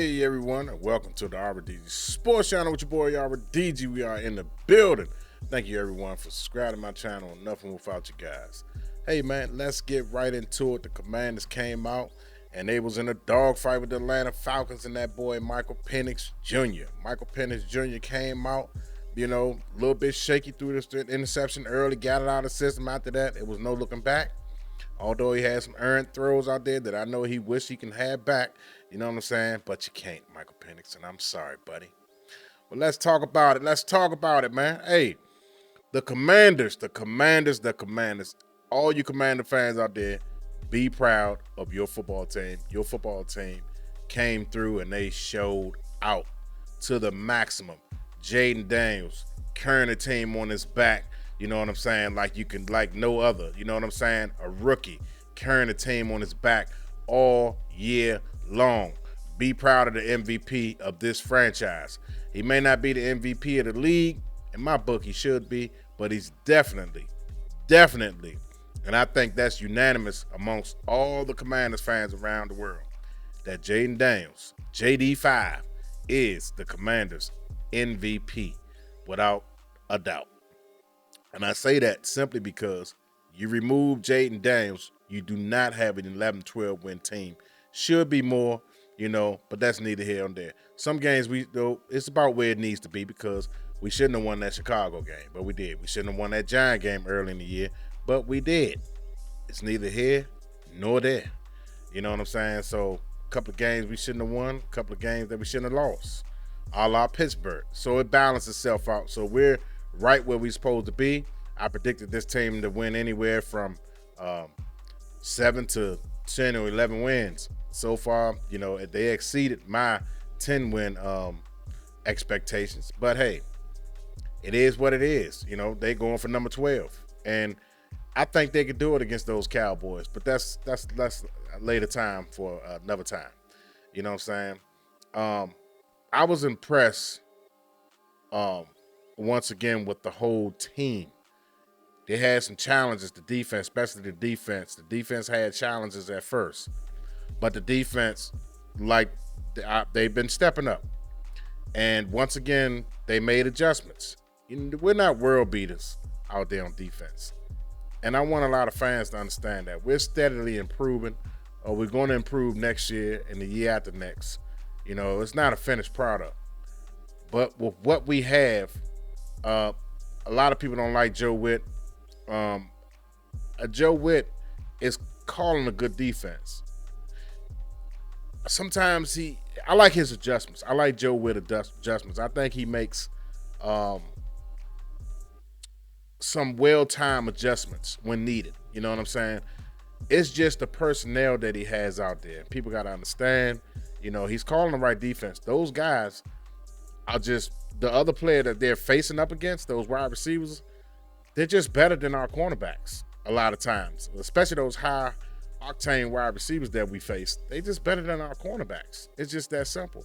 Hey everyone, and welcome to the Arbor DG Sports Channel with your boy Arbor DG. We are in the building. Thank you everyone for subscribing to my channel. Nothing without you guys. Hey man, let's get right into it. The Commanders came out and they was in a dogfight with the Atlanta Falcons and that boy Michael Penix Jr. Michael Penix Jr. came out, a little bit shaky through the interception early, got it out of the system. After that, it was no looking back. Although he had some errant throws out there that I know he wished he can have back, you know what I'm saying? But you can't, Michael Penix, and I'm sorry, buddy. But let's talk about it. Let's talk about it, man. Hey, the Commanders. All you Commander fans out there, be proud of your football team. Your football team came through and they showed out to the maximum. Jaden Daniels carrying the team on his back. You know what I'm saying? Like no other. You know what I'm saying? A rookie carrying the team on his back all year long. Be proud of the MVP of this franchise. He may not be the MVP of the league. In my book, he should be, but he's definitely, and I think that's unanimous amongst all the Commanders fans around the world, that Jaden Daniels, JD5, is the Commanders MVP without a doubt. And I say that simply because you remove Jaden Daniels, you do not have an 11-12 win team. Should be more, but that's neither here nor there. Some games it's about where it needs to be, because we shouldn't have won that Chicago game, but we did. We shouldn't have won that Giant game early in the year, but we did. It's neither here nor there. You know what I'm saying? So a couple of games we shouldn't have won, a couple of games that we shouldn't have lost, a la Pittsburgh. So it balances itself out. So we're right where we're supposed to be. I predicted this team to win anywhere from 7 to 10 or 11 wins. So far, they exceeded my 10-win expectations. But hey, it is what it is. They going for number 12, and I think they could do it against those Cowboys. But that's later time for another time. You know what I'm saying? I was impressed once again with the whole team. They had some challenges, the defense, especially the defense. The defense had challenges at first, but the defense, they've been stepping up. And once again, they made adjustments. We're not world beaters out there on defense. And I want a lot of fans to understand that. We're steadily improving, or we're going to improve next year and the year after next. It's not a finished product. But with what we have, a lot of people don't like Joe Witt. Joe Witt is calling a good defense. Sometimes I like his adjustments. I like Joe Witt adjustments. I think he makes some well-timed adjustments when needed. You know what I'm saying? It's just the personnel that he has out there. People got to understand, he's calling the right defense. Those guys are just the other player that they're facing up against, those wide receivers. They're just better than our cornerbacks a lot of times, especially those high-octane wide receivers that we face. They just better than our cornerbacks. It's just that simple.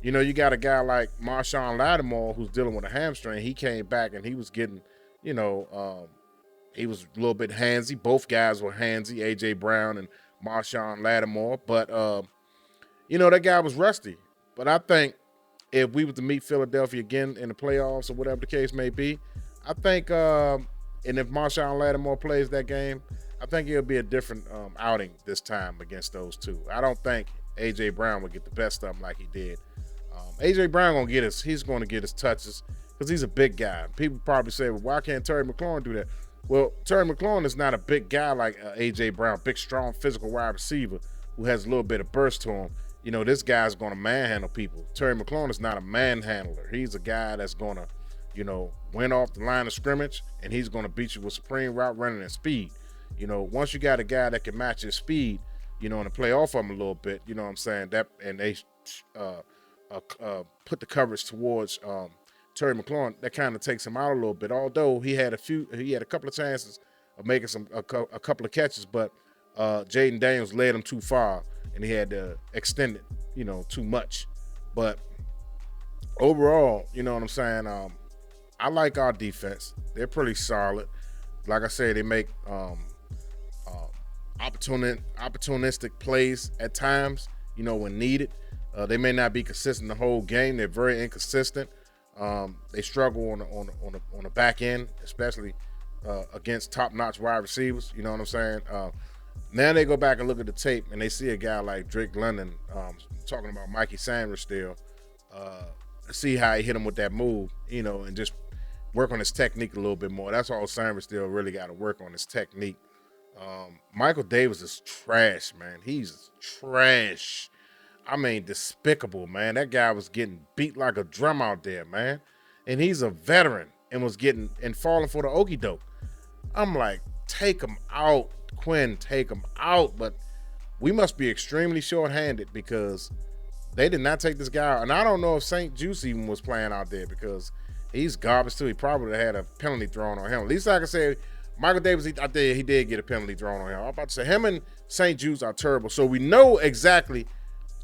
You got a guy like Marshawn Lattimore who's dealing with a hamstring. He came back and he was getting, he was a little bit handsy. Both guys were handsy, A.J. Brown and Marshawn Lattimore. But, that guy was rusty. But I think if we were to meet Philadelphia again in the playoffs or whatever the case may be, I think, and if Marshawn Lattimore plays that game, I think it'll be a different outing this time against those two. I don't think A.J. Brown would get the best of him like he did. A.J. Brown he's going to get his touches because he's a big guy. People probably say, well, why can't Terry McLaurin do that? Well, Terry McLaurin is not a big guy like A.J. Brown, big, strong, physical wide receiver who has a little bit of burst to him. This guy's going to manhandle people. Terry McLaurin is not a manhandler. He's a guy that's going to, win off the line of scrimmage, and he's going to beat you with supreme route running and speed. Once you got a guy that can match his speed, and play off of him a little bit, you know what I'm saying? And they put the coverage towards Terry McLaurin, that kind of takes him out a little bit. Although he had a couple of chances of making a couple of catches, but Jaden Daniels led him too far, and he had to extend it, too much. But overall, you know what I'm saying? I like our defense. They're pretty solid. Like I said, they make opportunistic plays at times, when needed. They may not be consistent the whole game. They're very inconsistent. They struggle on the back end, especially against top-notch wide receivers. You know what I'm saying? Now they go back and look at the tape and they see a guy like Drake London, talking about Mikey Sanders still, see how he hit him with that move, and just work on his technique a little bit more. That's all Sanders still really got to work on, his technique. Michael Davis is trash, man. He's trash. I mean, despicable, man. That guy was getting beat like a drum out there, man. And he's a veteran and was getting and falling for the okie doke. I'm like, take him out, Quinn, take him out. But we must be extremely short-handed because they did not take this guy out. And I don't know if St. Juice even was playing out there because he's garbage too. He probably had a penalty thrown on him. At least I can say Michael Davis, I think he did get a penalty thrown on him. I'm about to say him and St. Juice are terrible. So we know exactly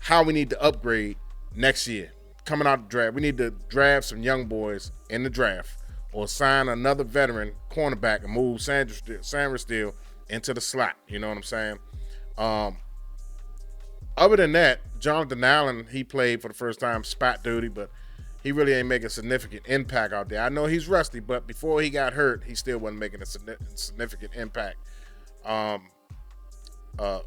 how we need to upgrade next year. Coming out the draft, we need to draft some young boys in the draft or sign another veteran cornerback and move Sanders Steele into the slot. You know what I'm saying? Other than that, Jonathan Allen, he played for the first time spot duty, but he really ain't making a significant impact out there. I know he's rusty, but before he got hurt, he still wasn't making a significant impact.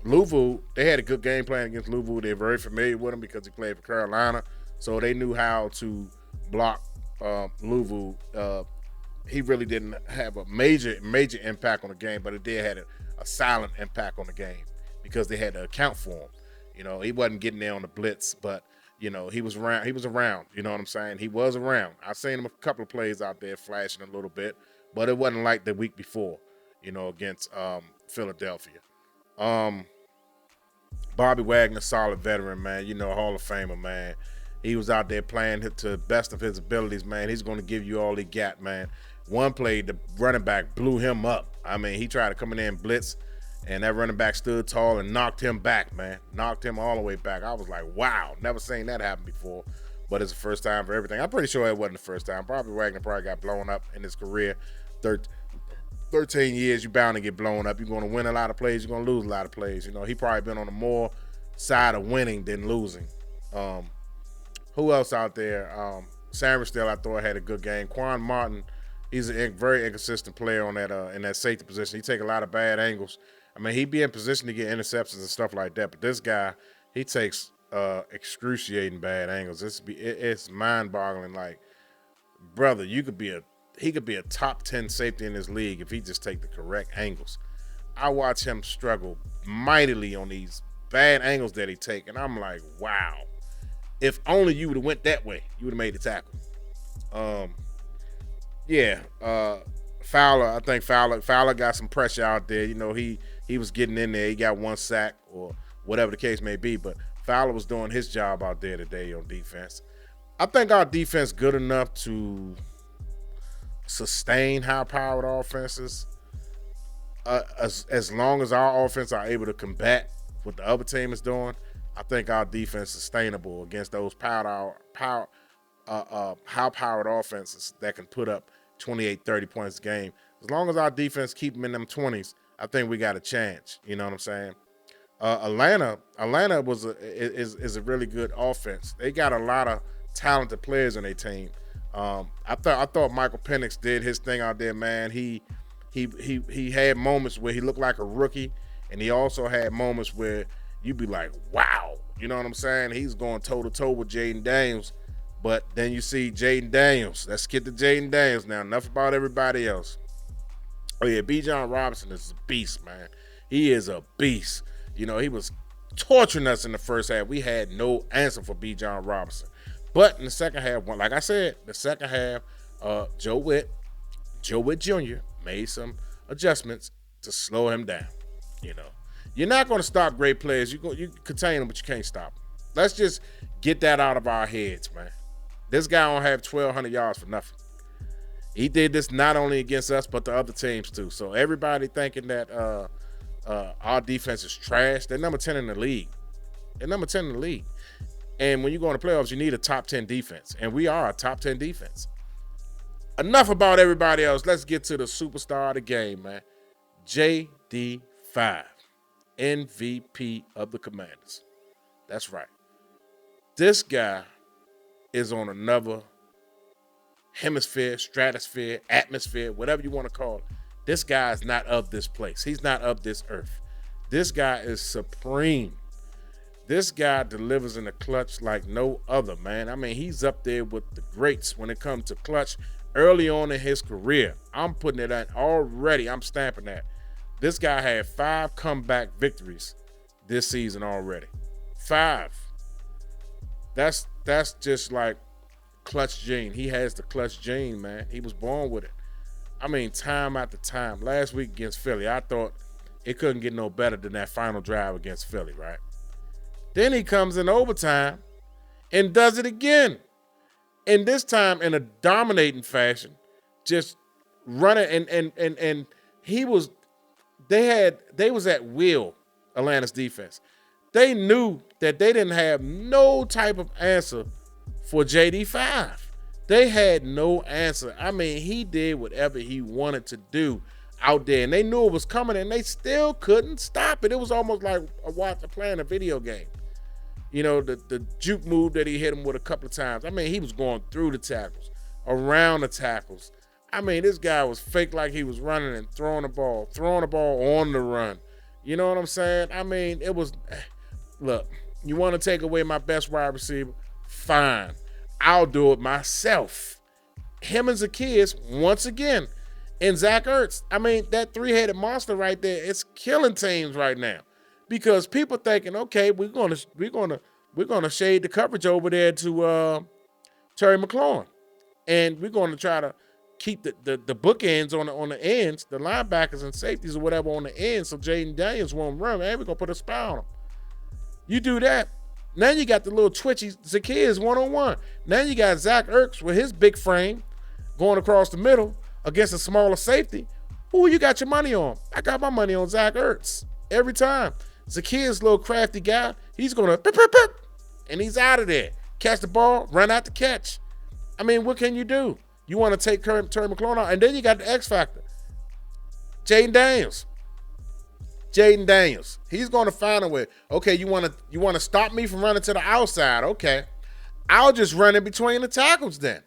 Louisville, they had a good game plan against Louisville. They're very familiar with him because he played for Carolina, so they knew how to block Louisville. He really didn't have a major impact on the game, but it did have a silent impact on the game because they had to account for him. He wasn't getting there on the blitz, but he was around. He was around. You know what I'm saying? He was around. I seen him a couple of plays out there flashing a little bit, but it wasn't like the week before, against Philadelphia. Bobby Wagner, solid veteran, man. Hall of Famer, man. He was out there playing to the best of his abilities, man. He's going to give you all he got, man. One play, the running back blew him up. I mean, he tried to come in there and blitz, and that running back stood tall and knocked him back, man. Knocked him all the way back. I was like, wow, never seen that happen before. But it's the first time for everything. I'm pretty sure it wasn't the first time. Bobby Wagner probably got blown up in his career. 13 years, you're bound to get blown up. You're going to win a lot of plays. You're going to lose a lot of plays. He probably been on the more side of winning than losing. Who else out there? Sanders still, I thought, had a good game. Quan Martin, he's a very inconsistent player on that in that safety position. He take a lot of bad angles. I mean, he'd be in position to get interceptions and stuff like that. But this guy, he takes excruciating bad angles. It's mind-boggling. Like, brother, he could be a top 10 safety in this league if he just take the correct angles. I watch him struggle mightily on these bad angles that he take, and I'm like, wow. If only you would have went that way, you would have made the tackle. Fowler, I think Fowler got some pressure out there. He was getting in there. He got one sack or whatever the case may be, but Fowler was doing his job out there today on defense. I think our defense good enough to sustain high-powered offenses as long as our offense are able to combat what the other team is doing. I think our defense is sustainable against those high-powered offenses that can put up 28, 30 points a game. As long as our defense keep them in them 20s, I think we got a chance. You know what I'm saying? Atlanta is a really good offense. They got a lot of talented players on their team. I thought Michael Penix did his thing out there, man. He had moments where he looked like a rookie, and he also had moments where you'd be like, wow. You know what I'm saying? He's going toe-to-toe with Jaden Daniels. But then you see Jaden Daniels. Let's get to Jaden Daniels now. Enough about everybody else. Oh, yeah, Bijan Robinson is a beast, man. He is a beast. He was torturing us in the first half. We had no answer for Bijan Robinson. But in the second half, like I said, Joe Witt Jr. made some adjustments to slow him down. You're not going to stop great players. You contain them, but you can't stop them. Let's just get that out of our heads, man. This guy don't have 1,200 yards for nothing. He did this not only against us, but the other teams too. So everybody thinking that our defense is trash, they're number 10 in the league. And when you go in the playoffs, you need a top 10 defense. And we are a top 10 defense. Enough about everybody else. Let's get to the superstar of the game, man. JD5, MVP of the Commanders. That's right. This guy is on another hemisphere, stratosphere, atmosphere, whatever you want to call it. This guy is not of this place. He's not of this earth. This guy is supreme. This guy delivers in the clutch like no other, man. I mean, he's up there with the greats when it comes to clutch early on in his career. I'm putting it at already. I'm stamping that. This guy had 5 comeback victories this season already. 5. That's just like clutch gene. He has the clutch gene, man. He was born with it. I mean, time after time. Last week against Philly, I thought it couldn't get no better than that final drive against Philly, right? Then he comes in overtime and does it again. And this time in a dominating fashion, just running and he was they was at will, Atlanta's defense. They knew that they didn't have no type of answer for JD5. They had no answer. I mean, he did whatever he wanted to do out there, and they knew it was coming, and they still couldn't stop it. It was almost like playing a video game. You know, the juke move that he hit him with a couple of times. I mean, he was going through the tackles, around the tackles. I mean, this guy was fake like he was running and throwing the ball on the run. You know what I'm saying? I mean, it was, look, you want to take away my best wide receiver? Fine. I'll do it myself. Him and Zacchaeus, once again, and Zach Ertz. I mean, that 3-headed monster right there, it's killing teams right now. Because people thinking, okay, we're gonna shade the coverage over there to Terry McLaurin, and we're gonna try to keep the bookends on the ends, the linebackers and safeties or whatever on the ends, so Jaden Daniels won't run. Man, we're gonna put a spy on him. You do that, now you got the little twitchy Zacchaeus 1-on-1. Now you got Zach Ertz with his big frame going across the middle against a smaller safety. Who you got your money on? I got my money on Zach Ertz every time. Zacchaeus, little crafty guy, he's going to and he's out of there. Catch the ball, run out the catch. I mean, what can you do? You want to take Terry McLaurin out, and then you got the X factor. Jaden Daniels. He's going to find a way. Okay, you want to stop me from running to the outside. Okay. I'll just run in between the tackles then.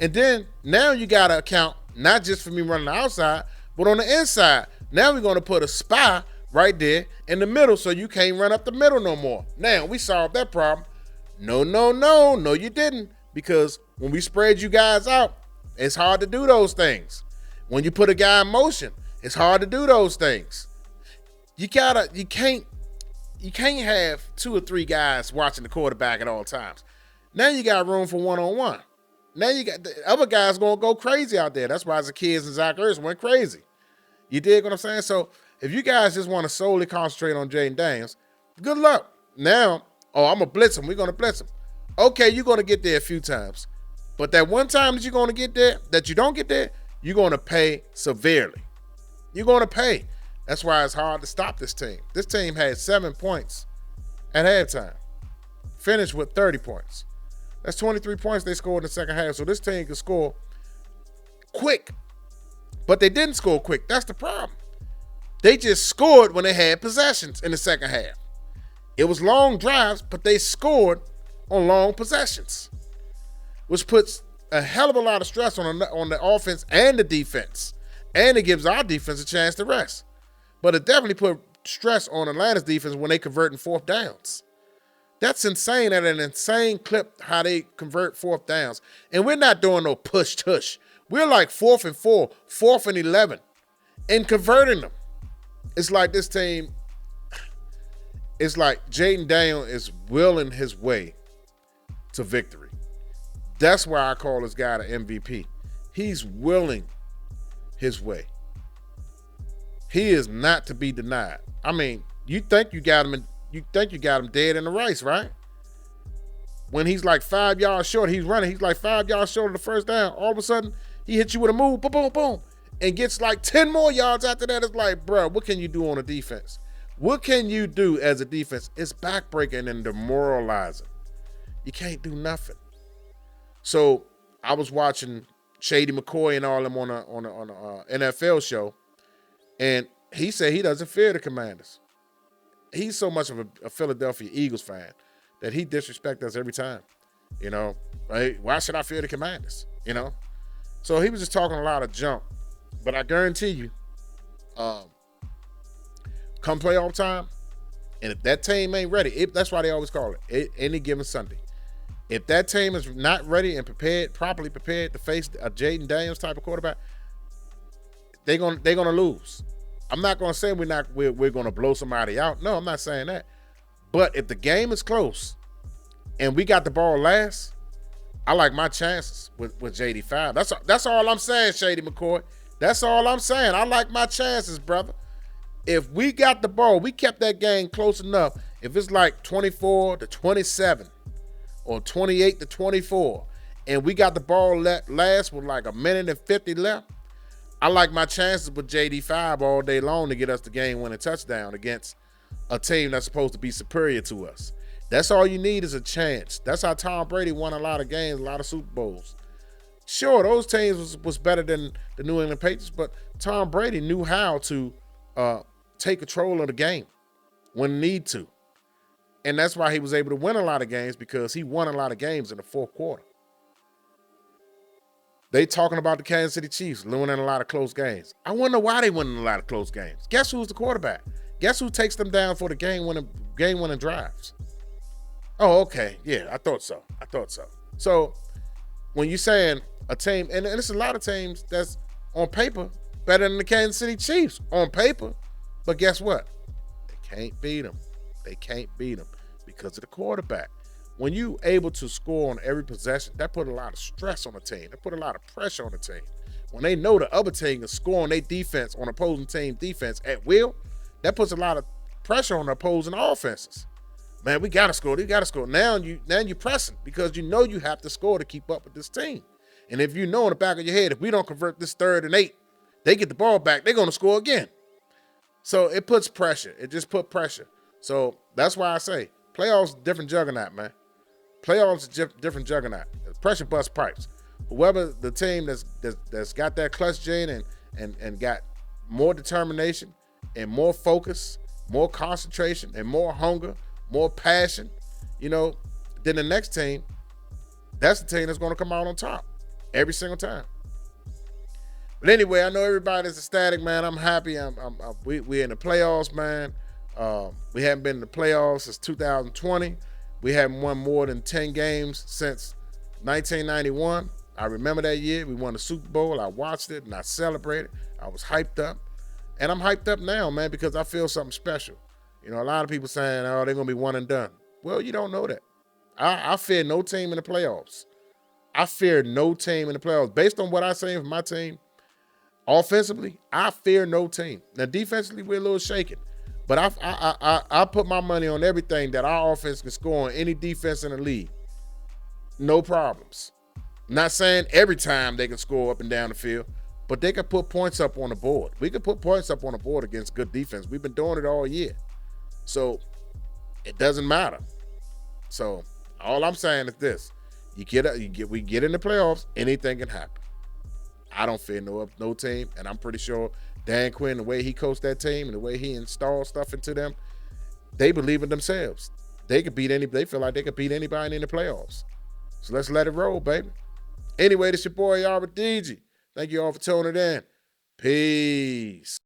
And then now you got to account not just for me running the outside, but on the inside. Now we're going to put a spy right there in the middle so you can't run up the middle no more. Now, we solved that problem. No, you didn't. Because when we spread you guys out, it's hard to do those things. When you put a guy in motion, it's hard to do those things. You can't have 2 or 3 guys watching the quarterback at all times. Now you got room for 1-on-1. Now you got the other guys going to go crazy out there. That's why the kids and Zach Ertz went crazy. You dig what I'm saying? So if you guys just want to solely concentrate on Jaden Daniels, good luck. Now, I'm going to blitz him. We're going to blitz him. Okay, you're going to get there a few times. But that one time that you're going to get there, that you don't get there, you're going to pay severely. You're going to pay. That's why it's hard to stop this team. This team had 7 points at halftime. Finished with 30 points. That's 23 points they scored in the second half. So this team could score quick. But they didn't score quick. That's the problem. They just scored when they had possessions in the second half. It was long drives, but they scored on long possessions, which puts a hell of a lot of stress on the offense and the defense. And it gives our defense a chance to rest. But it definitely put stress on Atlanta's defense when they convert in 4th downs. That's insane at an insane clip how they convert 4th downs. And we're not doing no push-tush. We're like 4th and 4, 4th and 11, and converting them. It's like this team, it's like Jaden Daniels is willing his way to victory. That's why I call this guy the MVP. He's willing his way. He is not to be denied. I mean, you think you got him dead in the race, right? When he's like 5 yards short, he's running. He's like 5 yards short of the first down. All of a sudden, he hits you with a move, boom, boom, boom, and gets like 10 more yards after that. It's like, bro, what can you do on a defense? What can you do as a defense? It's backbreaking and demoralizing. You can't do nothing. So I was watching Shady McCoy and all them on a NFL show, and he said he doesn't fear the Commanders. He's so much of a Philadelphia Eagles fan. that he disrespect us every time. You know, right? Why should I fear the Commanders? You know, so he was just talking a lot of junk. But I guarantee you, um, come playoff time, and if that team ain't ready, that's why they always call it any given Sunday. If that team is not ready and prepared, properly prepared to face a Jaden Daniels type of quarterback, they're gonna lose. I'm not gonna say we're gonna blow somebody out. No, I'm not saying that. But if the game is close and we got the ball last, I like my chances with JD5. That's all I'm saying, Shady McCoy. That's all I'm saying. I like my chances, brother. If we got the ball, we kept that game close enough. If it's like 24-27 or 28-24, and we got the ball last with like a minute and 50 left, I like my chances with JD5 all day long to get us the game-winning touchdown against a team that's supposed to be superior to us. That's all you need is a chance. That's how Tom Brady won a lot of games, a lot of Super Bowls. Sure, those teams was better than the New England Patriots, but Tom Brady knew how to take control of the game when need to. And that's why he was able to win a lot of games, because he won a lot of games in the fourth quarter. They talking about the Kansas City Chiefs winning a lot of close games. I wonder why they winning a lot of close games. Guess who's the quarterback? Guess who takes them down for the game-winning drives? Oh, okay. Yeah, I thought so. So when you're saying a team, and there's a lot of teams that's on paper better than the Kansas City Chiefs on paper, but guess what? They can't beat them. They can't beat them because of the quarterback. When you able to score on every possession, that put a lot of stress on the team. That put a lot of pressure on the team. When they know the other team is scoring their defense on opposing team defense at will, that puts a lot of pressure on the opposing offenses. Man, we gotta score. Now you're pressing because you know you have to score to keep up with this team. And if you know in the back of your head, if we don't convert this 3rd and 8, they get the ball back, they're gonna score again. So it puts pressure. It just put pressure. So that's why I say playoffs different juggernaut, man. Playoffs different juggernaut. Pressure bust pipes. Whoever the team that's got that clutch gene and got more determination and more focus, more concentration, and more hunger, more passion, than the next team, that's the team that's going to come out on top every single time. But anyway, I know everybody's ecstatic, man. I'm happy. We're in the playoffs, man. We haven't been in the playoffs since 2020. We haven't won more than 10 games since 1991. I remember that year. We won the Super Bowl. I watched it and I celebrated. I was hyped up. And I'm hyped up now, man, because I feel something special. A lot of people saying, oh, they're going to be one and done. Well, you don't know that. I fear no team in the playoffs. I fear no team in the playoffs. Based on what I say from my team, offensively, I fear no team. Now, defensively, we're a little shaken. But I put my money on everything that our offense can score on any defense in the league. No problems. Not saying every time they can score up and down the field, but they can put points up on the board. We can put points up on the board against good defense. We've been doing it all year. So it doesn't matter. So all I'm saying is this. We get in the playoffs, anything can happen. I don't fear no team, and I'm pretty sure Dan Quinn, the way he coached that team and the way he installed stuff into them, they believe in themselves. They feel like they could beat anybody in the playoffs. So let's let it roll, baby. Anyway, this your boy, Albert DG. Thank you all for tuning in. Peace.